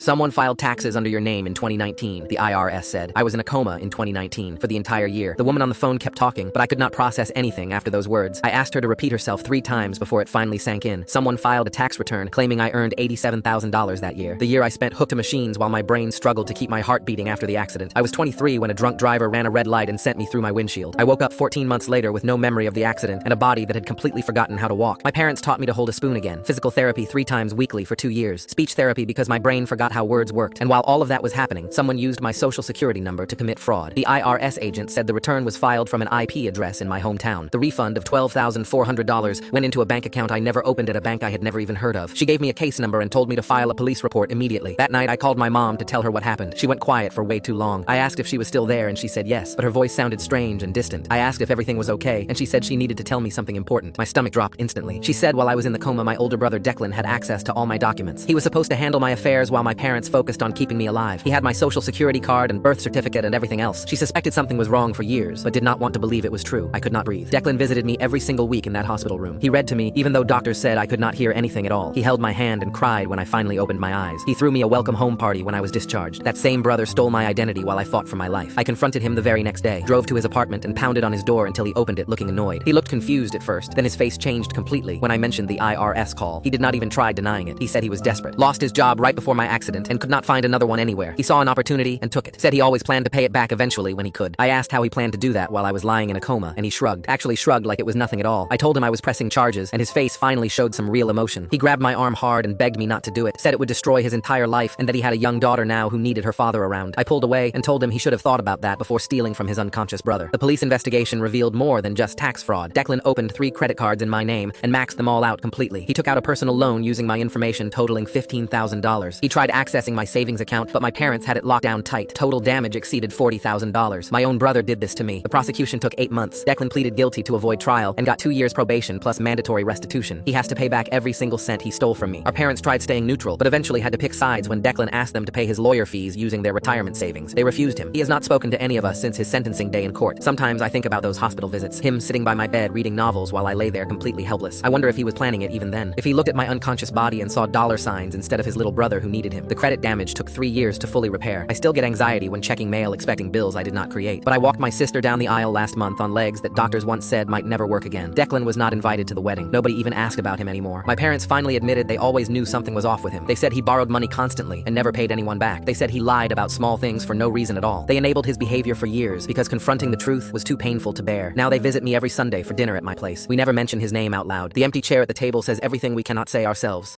Someone filed taxes under your name in 2019, the IRS said. I was in a coma in 2019 for the entire year. The woman on the phone kept talking, but I could not process anything after those words. I asked her to repeat herself 3 times before it finally sank in. Someone filed a tax return claiming I earned $87,000 that year. The year I spent hooked to machines while my brain struggled to keep my heart beating after the accident. I was 23 when a drunk driver ran a red light and sent me through my windshield. I woke up 14 months later with no memory of the accident and a body that had completely forgotten how to walk. My parents taught me to hold a spoon again. Physical therapy 3 times weekly for 2 years. Speech therapy because my brain forgot how words worked. And while all of that was happening, someone used my social security number to commit fraud. The IRS agent said the return was filed from an IP address in my hometown. The refund of $12,400 went into a bank account I never opened at a bank I had never even heard of. She gave me a case number and told me to file a police report immediately. That night, I called my mom to tell her what happened. She went quiet for way too long. I asked if she was still there and she said yes, but her voice sounded strange and distant. I asked if everything was okay and she said she needed to tell me something important. My stomach dropped instantly. She said while I was in the coma, my older brother Declan had access to all my documents. He was supposed to handle my affairs while my parents focused on keeping me alive. He had my social security card and birth certificate and everything else. She suspected something was wrong for years, but did not want to believe it was true. I could not breathe. Declan visited me every single week in that hospital room. He read to me, even though doctors said I could not hear anything at all. He held my hand and cried when I finally opened my eyes. He threw me a welcome home party when I was discharged. That same brother stole my identity while I fought for my life. I confronted him the very next day, drove to his apartment and pounded on his door until he opened it looking annoyed. He looked confused at first, then his face changed completely when I mentioned the IRS call. He did not even try denying it. He said he was desperate, lost his job right before my accident and could not find another one anywhere. He saw an opportunity and took it. Said he always planned to pay it back eventually when he could. I asked how he planned to do that while I was lying in a coma, and he shrugged. Actually shrugged like it was nothing at all. I told him I was pressing charges, and his face finally showed some real emotion. He grabbed my arm hard and begged me not to do it, said it would destroy his entire life and that he had a young daughter now who needed her father around. I pulled away and told him he should have thought about that before stealing from his unconscious brother. The police investigation revealed more than just tax fraud. Declan opened 3 credit cards in my name and maxed them all out completely. He took out a personal loan using my information totaling $15,000. He tried accessing my savings account, but my parents had it locked down tight. Total damage exceeded $40,000. My own brother did this to me. The prosecution took 8 months. Declan pleaded guilty to avoid trial and got 2 years probation plus mandatory restitution. He has to pay back every single cent he stole from me. Our parents tried staying neutral, but eventually had to pick sides when Declan asked them to pay his lawyer fees using their retirement savings. They refused him. He has not spoken to any of us since his sentencing day in court. Sometimes I think about those hospital visits, him sitting by my bed reading novels while I lay there completely helpless. I wonder if he was planning it even then. If he looked at my unconscious body and saw dollar signs instead of his little brother who needed him. The credit damage took 3 years to fully repair. I still get anxiety when checking mail expecting bills I did not create. But I walked my sister down the aisle last month on legs that doctors once said might never work again. Declan was not invited to the wedding. Nobody even asked about him anymore. My parents finally admitted they always knew something was off with him. They said he borrowed money constantly and never paid anyone back. They said he lied about small things for no reason at all. They enabled his behavior for years because confronting the truth was too painful to bear. Now they visit me every Sunday for dinner at my place. We never mention his name out loud. The empty chair at the table says everything we cannot say ourselves.